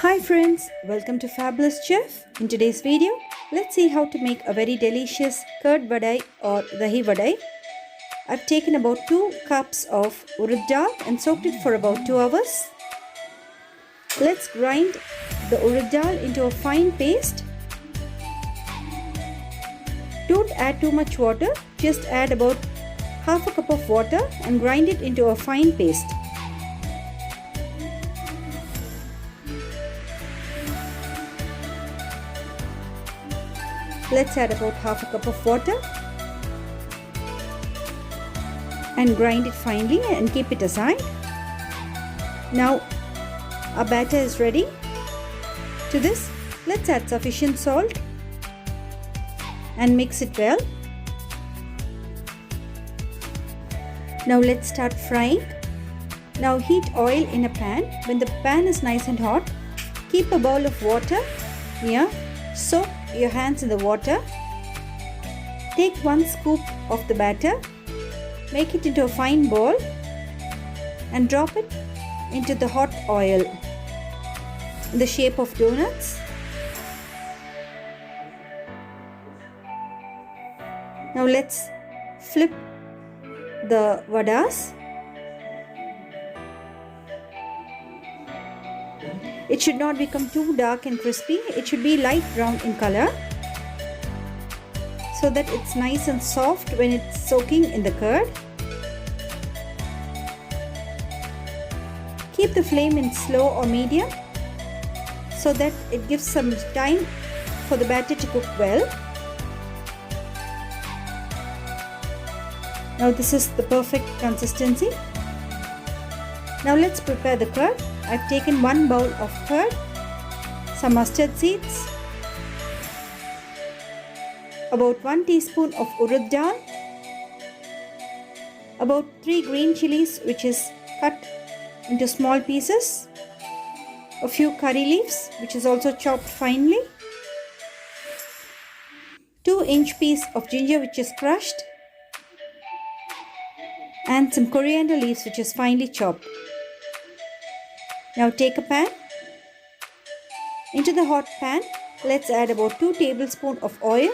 Hi friends, welcome to Fabulous Chef. In today's video, let's see how to make a very delicious curd vadai or dahi vadai. I've taken about 2 cups of urad dal and soaked it for about 2 hours. Let's grind the urad dal into a fine paste. Don't add too much water, just add about half a cup of water and grind it into a fine paste. Let's add about half a cup of water and grind it finely and keep it aside. Now our batter is ready. To this, let's add sufficient salt and mix it well. Now let's start frying. Now heat oil in a pan. When the pan is nice and hot, keep a bowl of water here. Soak your hands in the water. Take 1 scoop of the batter, make it into a fine ball and drop it into the hot oil in the shape of donuts. Now let's flip the vadas. It should not become too dark and crispy. It should be light brown in color so that it's nice and soft when it's soaking in the curd. Keep the flame in slow or medium so that it gives some time for the batter to cook well. Now this is the perfect consistency. Now let's prepare the curd. I've taken 1 bowl of curd, some mustard seeds, about 1 teaspoon of urad dal, about 3 green chilies which is cut into small pieces, a few curry leaves which is also chopped finely, 2-inch piece of ginger which is crushed, and some coriander leaves which is finely chopped. Now take a pan. Into the hot pan, let's add about 2 tablespoons of oil.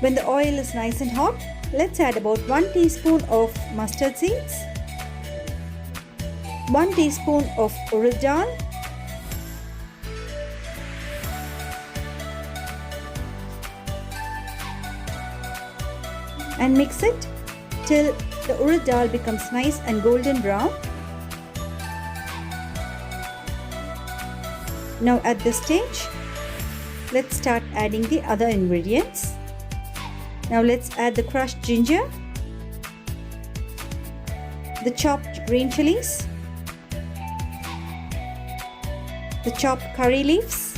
When the oil is nice and hot, let's add about 1 teaspoon of mustard seeds, 1 teaspoon of urad dal, and mix it till the urad dal becomes nice and golden brown. Now at this stage, let's start adding the other ingredients. Now let's add the crushed ginger, the chopped green chilies, the chopped curry leaves,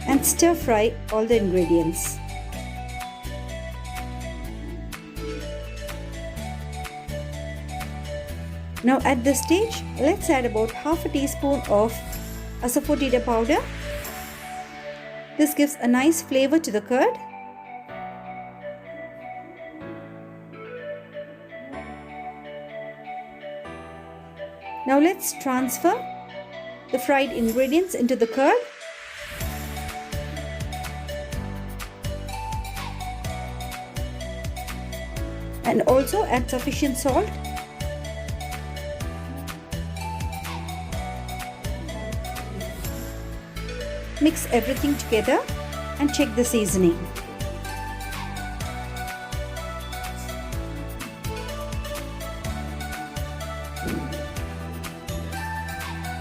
and stir fry all the ingredients. Now at this stage, let's add about half a teaspoon of asafoetida powder. This gives a nice flavor to the curd. Now let's transfer the fried ingredients into the curd. And also add sufficient salt. Mix everything together and check the seasoning.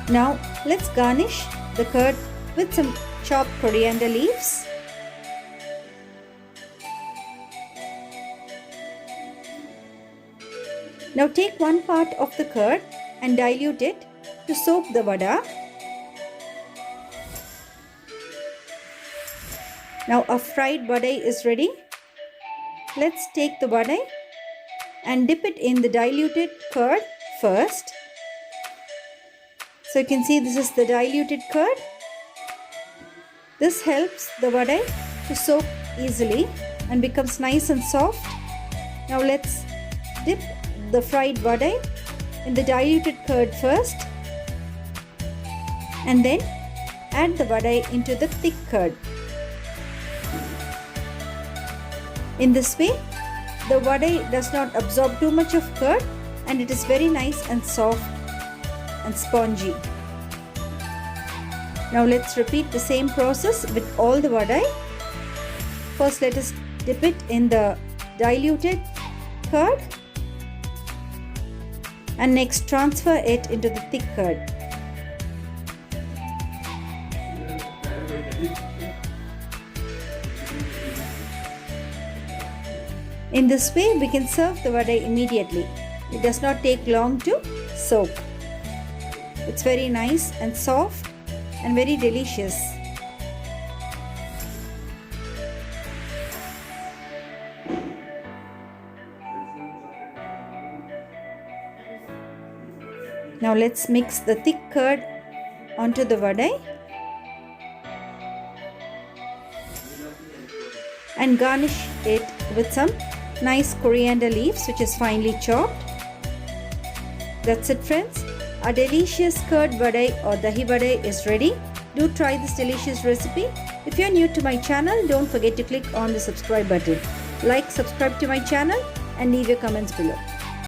Now let's garnish the curd with some chopped coriander leaves. Now take 1 part of the curd and dilute it to soak the vada. Now our fried vadai is ready. Let's take the vadai and dip it in the diluted curd first. So you can see this is the diluted curd. This helps the vadai to soak easily and becomes nice and soft. Now let's dip the fried vadai in the diluted curd first, and then add the vadai into the thick curd. In this way, the vadai does not absorb too much of curd and it is very nice and soft and spongy. Now let's repeat the same process with all the vadai. First, let us dip it in the diluted curd and next transfer it into the thick curd. In this way, we can serve the vadai immediately. It does not take long to soak. It's very nice and soft and very delicious. Now let's mix the thick curd onto the vadai and garnish it with some nice coriander leaves which is finely chopped. That's it, friends. Our delicious curd vadai or dahi vadai is ready. Do try this delicious recipe. If you are new to my channel, don't forget to click on the subscribe button. Like, subscribe to my channel and leave your comments below.